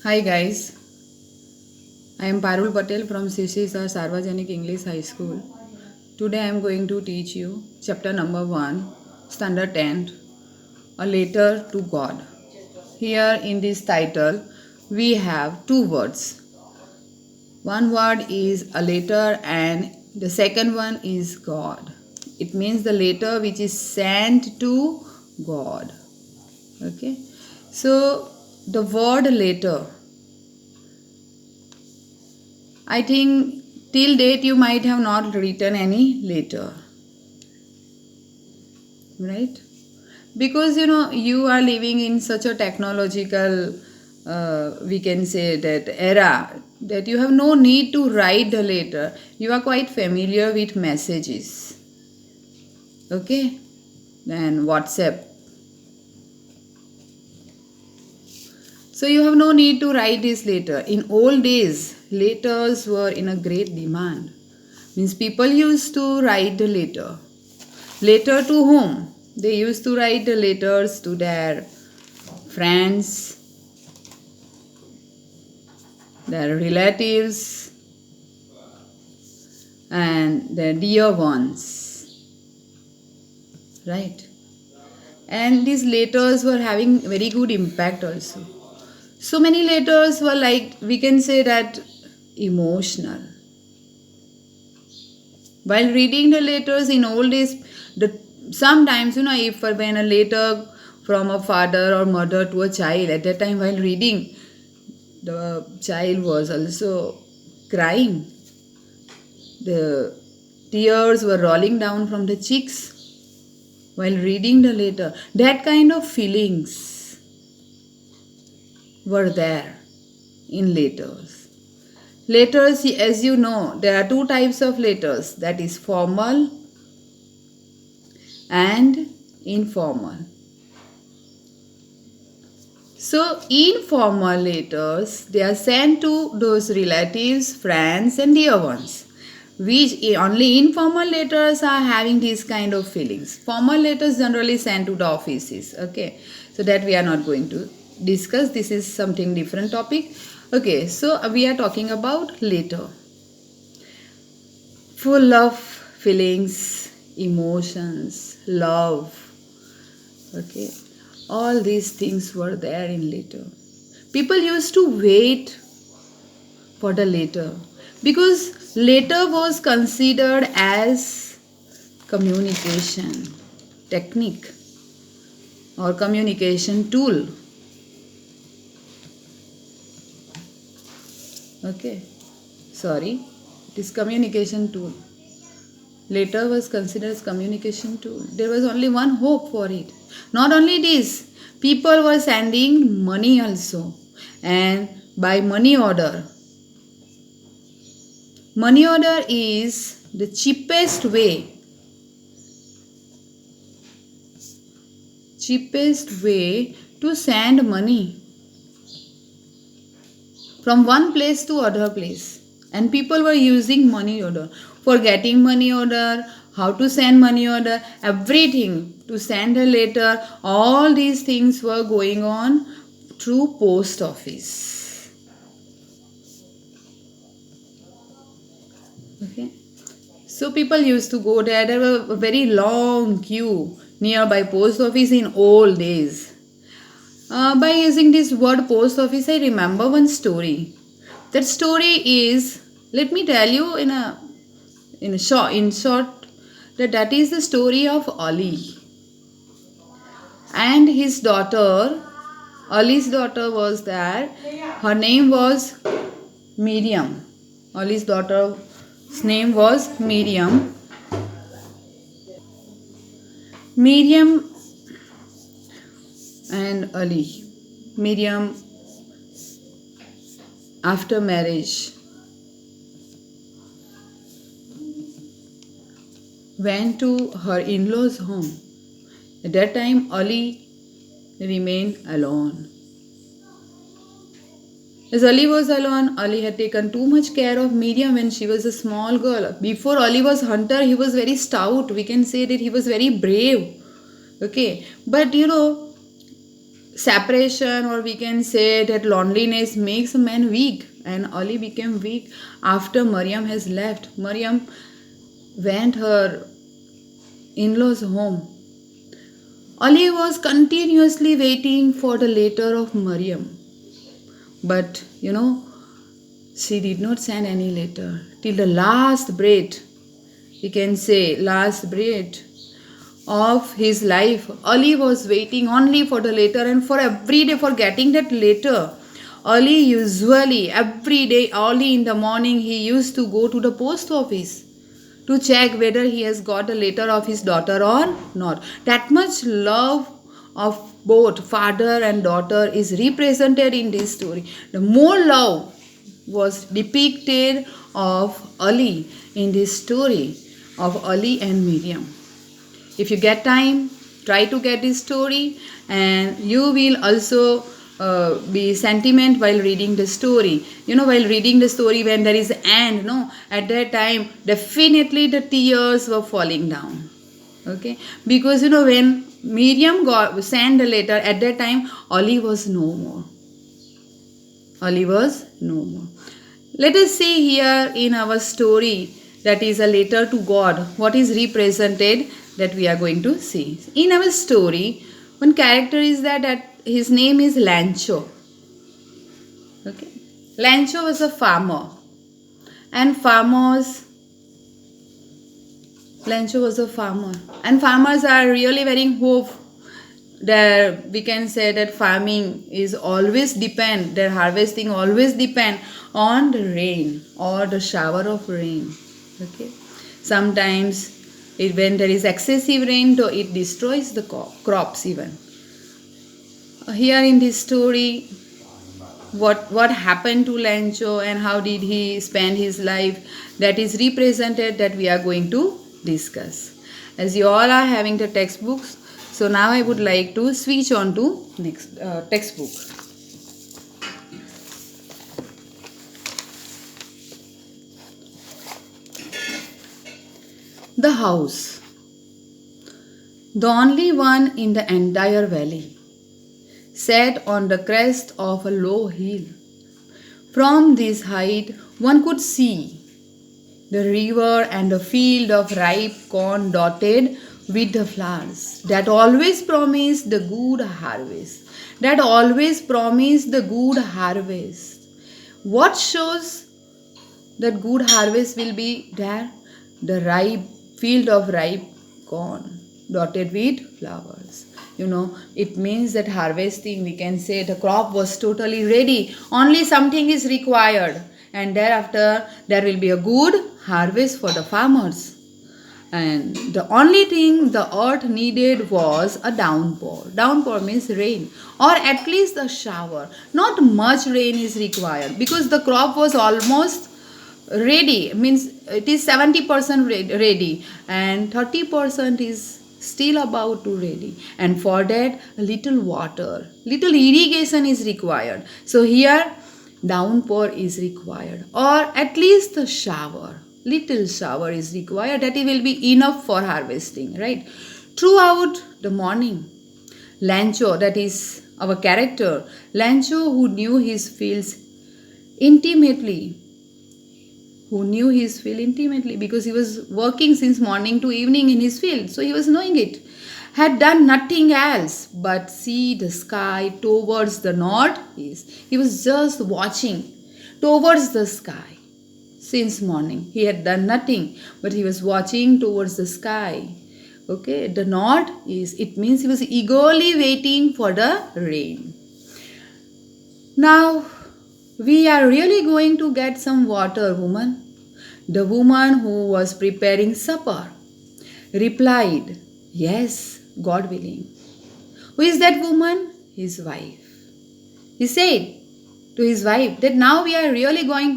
Hi guys, I am Parul Patel from CCSR Sarvajanik English High School. Today I am going to teach you chapter number 1, standard 10, a letter to God. Here in this title we have two words. One word is a letter and the second one is God. It means the letter which is sent to God. Okay. So the word letter, I think till date you might have not written any letter, right? Because you are living in such a technological, we can say that era that you have no need to write the letter. You are quite familiar with messages, okay? Then WhatsApp. So you have no need to write this letter. In old days, letters were in a great demand. Means people used to write the letter. Letter to whom? They used to write the letters to their friends, their relatives, and their dear ones. Right? And these letters were having very good impact also. So many letters were like, we can say that, emotional. While reading the letters in old days, sometimes, if when a letter from a father or mother to a child, at that time while reading, the child was also crying. The tears were rolling down from the cheeks while reading the letter. That kind of feelings were there in letters. Letters, as you know, there are two types of letters, that is formal and informal. So, informal letters, they are sent to those relatives, friends, and dear ones. Which only informal letters are having these kind of feelings. Formal letters generally sent to the offices. Okay, so that we are not going to discuss. This is something different topic. Okay, so we are talking about letter. Full of feelings, emotions, love. Okay, all these things were there in letter. People used to wait for the letter because letter was considered as communication technique or communication tool. Okay, sorry, it is communication tool. Letter was considered as communication tool. There was only one hope for it. Not only this, people were sending money also, and by money order. Money order is the cheapest way to send money from one place to other place. And people were using money order for getting money order, how to send money order, everything, to send a letter. All these things were going on through post office. Okay, so people used to go there. There were a very long queue nearby post office in old days. By using this word post office, I remember one story. That story is, let me tell you in short, that is the story of Ali and his daughter. Ali's daughter was there. Her name was Miriam. Ali's daughter's name was Miriam. Miriam and Ali. Miriam, after marriage, went to her in-laws' home. At that time, Ali remained alone. As Ali was alone, Ali had taken too much care of Miriam when she was a small girl. Before Ali was hunter, he was very stout. We can say that he was very brave. Okay, but separation, or we can say that loneliness makes a man weak, and Ali became weak after Maryam has left. Maryam went her in-laws home. Ali was continuously waiting for the letter of Maryam, but she did not send any letter till the last breath. We can say last breath of his life, Ali was waiting only for the letter, and for every day for getting that letter. Ali usually every day early in the morning he used to go to the post office to check whether he has got a letter of his daughter or not. That much love of both father and daughter is represented in this story. The more love was depicted of Ali in this story of Ali and Miriam. If you get time, try to get this story, and you will also be sentiment while reading the story. While reading the story, when there is end, at that time definitely the tears were falling down. Okay, because when Miriam sent the letter, at that time Ali was no more. Ali was no more. Let us see here in our story, that is a letter to God, what is represented, that we are going to see. In our story, one character is that his name is Lancho. Okay, Lancho was a farmer, and Lancho was a farmer, and farmers are really very hope that we can say that farming is always depend, their harvesting always depend on the rain or the shower of rain. Okay, sometimes when there is excessive rain, it destroys the crops even. Here in this story, what happened to Lancho and how did he spend his life, that is represented, that we are going to discuss. As you all are having the textbooks, so now I would like to switch on to next textbook. The house, the only one in the entire valley, sat on the crest of a low hill. From this height, one could see the river and a field of ripe corn dotted with the flowers that always promise the good harvest. That always promise the good harvest. What shows that good harvest will be there? The ripe field of ripe corn dotted with flowers. It means that harvesting, we can say the crop was totally ready. Only something is required, and thereafter there will be a good harvest for the farmers. And the only thing the earth needed was a downpour. Downpour means rain, or at least a shower. Not much rain is required because the crop was almost ready, means it is 70% ready and 30% is still about to ready, and for that little water, little irrigation is required. So here downpour is required, or at least a shower, little shower is required, that it will be enough for harvesting, right? Throughout the morning, Lancho, that is our character, Lancho, who knew his fields intimately, because he was working since morning to evening in his field, so he was knowing it, had done nothing else but see the sky towards the northeast. He was just watching towards the sky since morning. He had done nothing, but he was watching towards the sky. Okay, the northeast, it means he was eagerly waiting for the rain. Now, we are really going to get some water, woman. The woman who was preparing supper replied, yes, God willing. Who is that woman? His wife. He said to his wife that now we are really going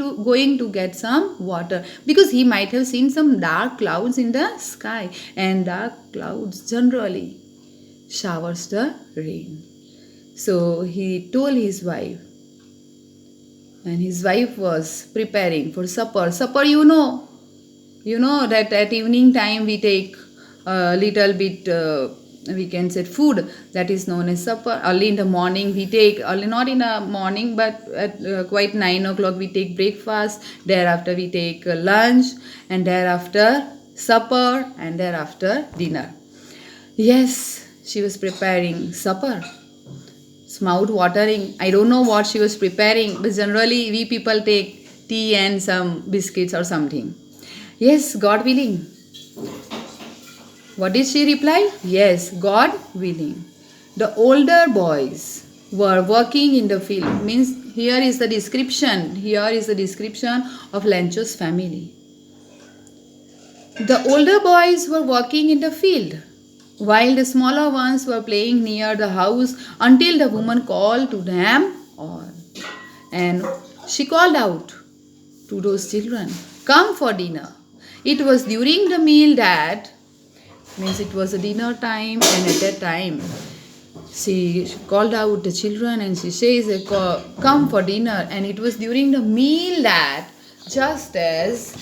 to get some water, because he might have seen some dark clouds in the sky, and dark clouds generally showers the rain. So he told his wife, and his wife was preparing for supper. Supper, you know that at evening time we take a little bit we can say food, that is known as supper. Early in the morning we take, early not in the morning but at quite 9 o'clock we take breakfast, thereafter we take lunch, and thereafter supper, and thereafter dinner. Yes, she was preparing supper. It's mouth watering. I don't know what she was preparing, but generally we people take tea and some biscuits or something. Yes, God willing. What did she reply? Yes, God willing. The older boys were working in the field. Means here is the description. Here is the description of Lencho's family. The older boys were working in the field, while the smaller ones were playing near the house until the woman called to them all. And she called out to those children, "Come for dinner." It was during the meal that, means it was a dinner time, and at that time she called out the children and she says, "Come for dinner." And it was during the meal that, just as